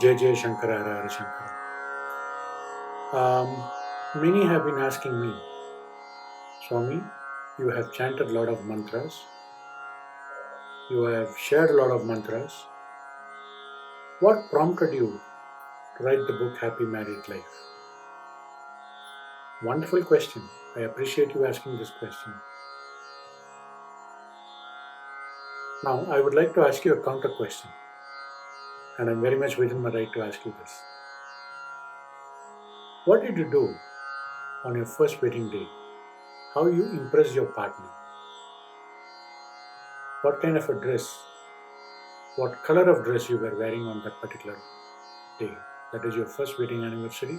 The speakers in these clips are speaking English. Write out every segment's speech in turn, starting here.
Jai Jai Shankara Hara Hara Shankara. Many have been asking me, Swami, you have chanted a lot of mantras, you have shared a lot of mantras. What prompted you to write the book Happy Married Life? Wonderful question. I appreciate you asking this question. Now, I would like to ask you a counter question, and I'm very much within my right to ask you this. What did you do on your first wedding day? How you impressed your partner? What kind of a dress, what color of dress you were wearing on that particular day? That is your first wedding anniversary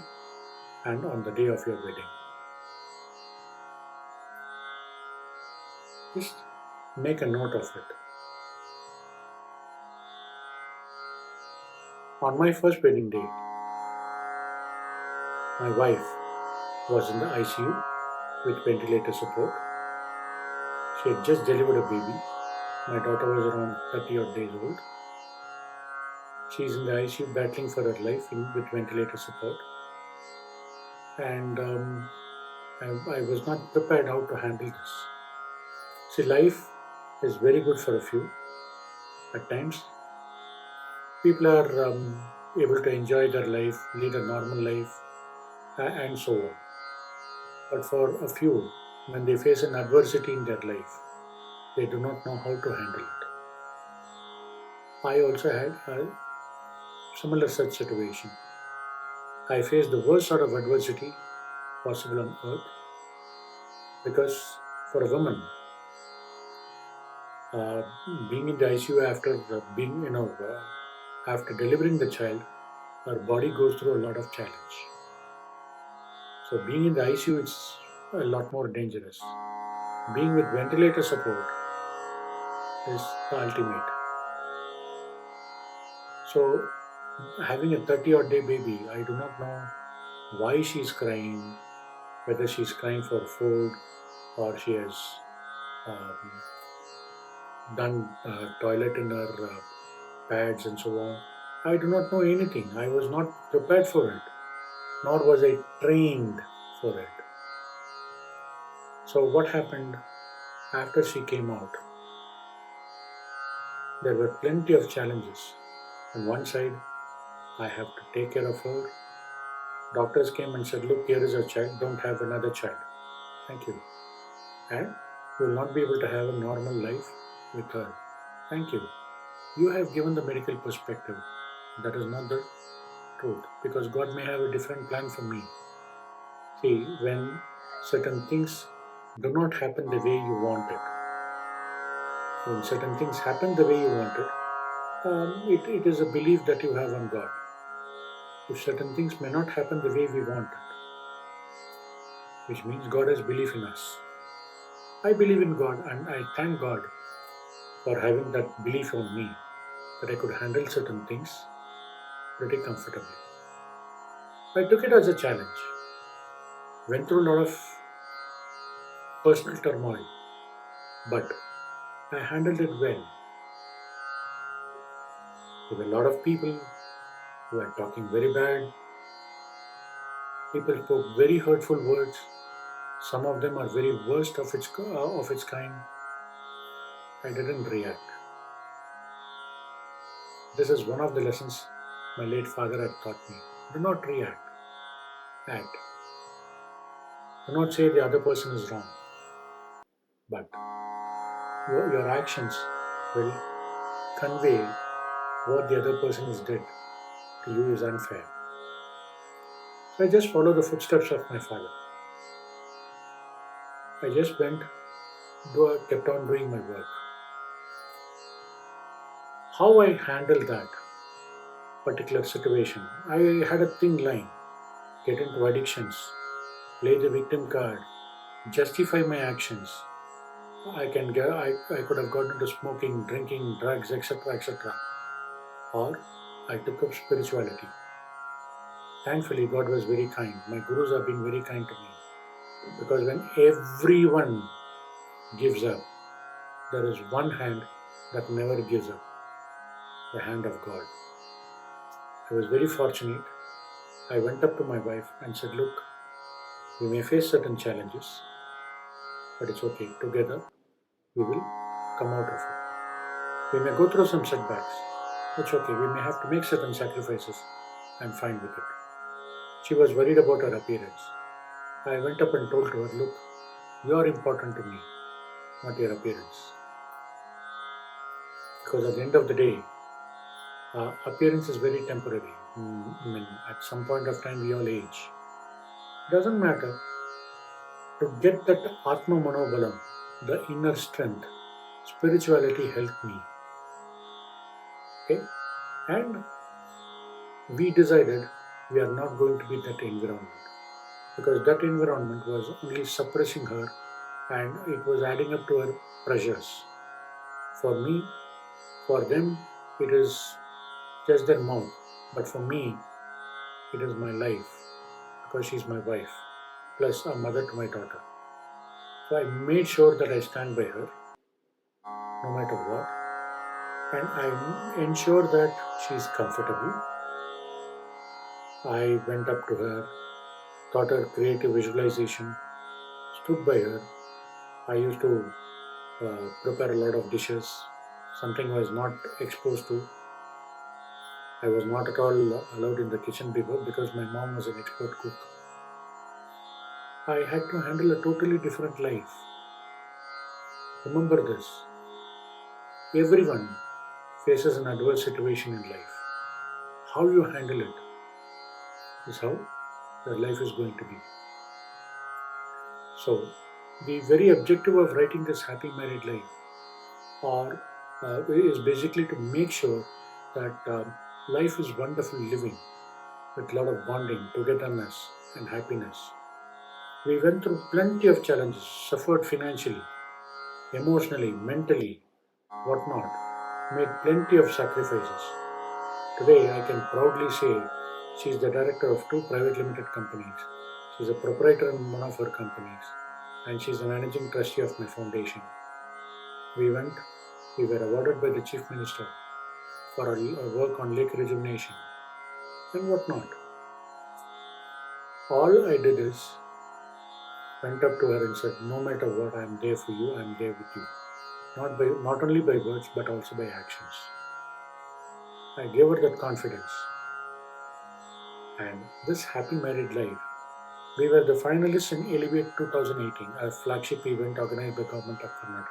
and on the day of your wedding. Just make a note of it. On my first wedding day, my wife was in the ICU with ventilator support. She had just delivered a baby. My daughter was around 30 odd days old. She is in the ICU battling for her life with ventilator support. And I was not prepared how to handle this. See, life is very good for a few. At times, people are able to enjoy their life, lead a normal life, and so on. But for a few, when they face an adversity in their life, they do not know how to handle it. I also had a similar such situation. I faced the worst sort of adversity possible on earth because for a woman, uh, being in the ICU after after delivering the child, her body goes through a lot of challenge. So being in the ICU is a lot more dangerous. Being with ventilator support is the ultimate. So having a 30 odd day baby, I do not know why she's crying, whether she's crying for food or she has um, done toilet in her pads and so on. I do not know anything. I was not prepared for it, nor was I trained for it. So, what happened after she came out? There were plenty of challenges. On one side, I have to take care of her. Doctors came and said, look, here is a child, don't have another child. Thank you. And you will not be able to have a normal life with her. Thank you. You have given the medical perspective. That is not the truth because God may have a different plan for me. See, when certain things do not happen the way you want it, when certain things happen the way you want it, it is a belief that you have on God. If certain things may not happen the way we want it, which means God has belief in us. I believe in God and I thank God for having that belief on me that I could handle certain things pretty comfortably. I took it as a challenge, went through a lot of personal turmoil, but I handled it well. There were a lot of people who were talking very bad. People spoke very hurtful words. Some of them are very worst of its kind. I didn't react. This is one of the lessons my late father had taught me. Do not react. Act. Do not say the other person is wrong, but your actions will convey what the other person has did to you is unfair. So I just followed the footsteps of my father. I just kept on doing my work. How I handled that particular situation, I had a thin line: get into addictions, play the victim card, justify my actions. I could have gotten into smoking, drinking, drugs, etc., etc. Or I took up spirituality. Thankfully, God was very kind. My gurus have been very kind to me. Because when everyone gives up, there is one hand that never gives up, the hand of God. I was very fortunate. I went up to my wife and said, look, we may face certain challenges, but it's okay. Together, we will come out of it. We may go through some setbacks. It's okay. We may have to make certain sacrifices. I'm fine with it. She was worried about her appearance. I went up and told her, look, you are important to me, not your appearance. Because at the end of the day, appearance is very temporary. I mean, at some point of time, we all age. Doesn't matter. To get that Atma Manobalam, the inner strength, spirituality helped me. Okay? And we decided we are not going to be that environment because that environment was only suppressing her and it was adding up to her pressures. For me, for them, it is just their mouth, but for me, it is my life because she's my wife, plus a mother to my daughter. So I made sure that I stand by her no matter what, and I ensure that she's comfortable. I went up to her, taught her creative visualization, stood by her. I used to prepare a lot of dishes, something I was not exposed to. I was not at all allowed in the kitchen before because my mom was an expert cook. I had to handle a totally different life. Remember this, everyone faces an adverse situation in life. How you handle it is how your life is going to be. So, the very objective of writing this happy married life or is basically to make sure that life is wonderful living with a lot of bonding, togetherness, and happiness. We went through plenty of challenges, suffered financially, emotionally, mentally, whatnot, made plenty of sacrifices. Today, I can proudly say she is the director of two private limited companies. She is a proprietor in one of her companies, and she is the managing trustee of my foundation. We were awarded by the Chief Minister for our work on lake rejuvenation and whatnot. All I did is went up to her and said, no matter what, I am there for you, I am there with you. Not only by words, but also by actions. I gave her that confidence. And this happy married life, we were the finalists in Elevate 2018, a flagship event organized by Government of Karnataka.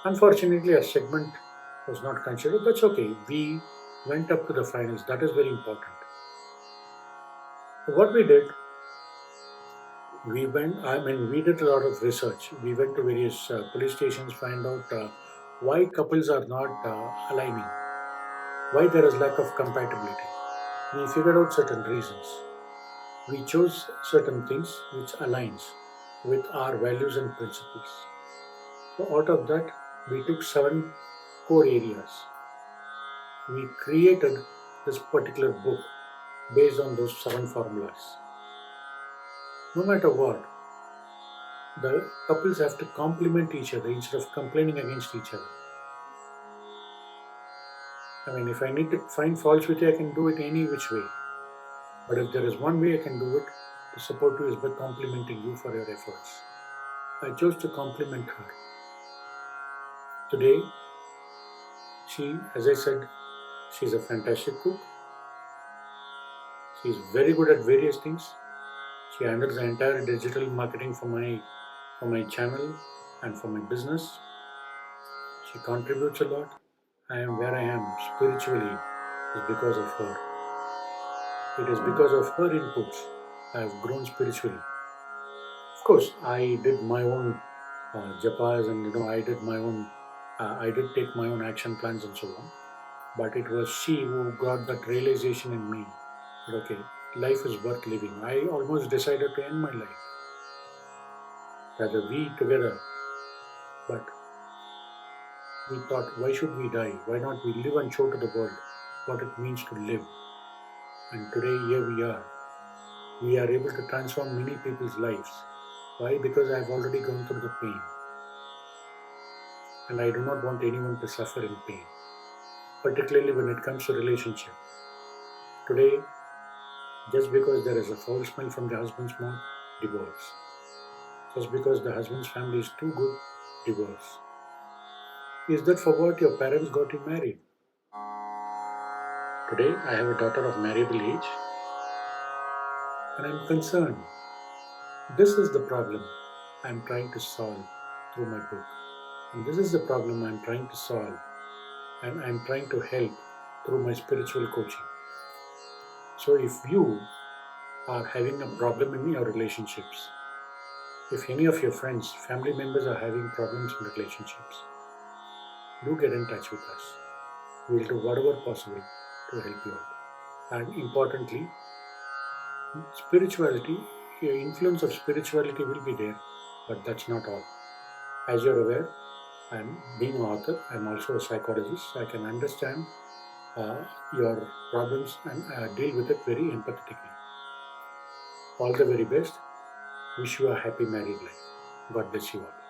Unfortunately, a segment was not considered. That's okay. We went up to the finals. That is very important. What we did, we did a lot of research. We went to various police stations, find out why couples are not aligning, why there is lack of compatibility. We figured out certain reasons. We chose certain things which aligns with our values and principles. So out of that, we took 7 core areas. We created this particular book based on those 7 formulas. No matter what, the couples have to complement each other instead of complaining against each other. I mean, if I need to find faults with you, I can do it any which way. But if there is one way I can do it to support you is by complimenting you for your efforts. I chose to compliment her. Today, as I said, she's a fantastic cook. She's very good at various things. She handles the entire digital marketing for my channel and for my business. She contributes a lot. I am where I am spiritually is because of her. It is because of her inputs I have grown spiritually. Of course, I did my own japas and I did take my own action plans and so on. But it was she who got that realization in me that okay, life is worth living. I almost decided to end my life. Rather we together, but we thought, why should we die? Why not we live and show to the world what it means to live? And today here we are. We are able to transform many people's lives. Why? Because I have already gone through the pain. And I do not want anyone to suffer in pain. Particularly when it comes to relationship. Today, just because there is a foul smell from the husband's mouth, divorce. Just because the husband's family is too good, divorce. Is that for what your parents got you married? Today, I have a daughter of marriable age and I'm concerned. This is the problem I'm trying to solve through my book. And this is the problem I'm trying to solve and I'm trying to help through my spiritual coaching. So, if you are having a problem in your relationships, if any of your friends, family members are having problems in relationships, do get in touch with us. We'll do whatever possible to help you out. And importantly, spirituality, the influence of spirituality will be there, but that's not all. As you're aware, I'm being an author, I'm also a psychologist. I can understand your problems and deal with it very empathetically. All the very best. Wish you a happy married life. God bless you all.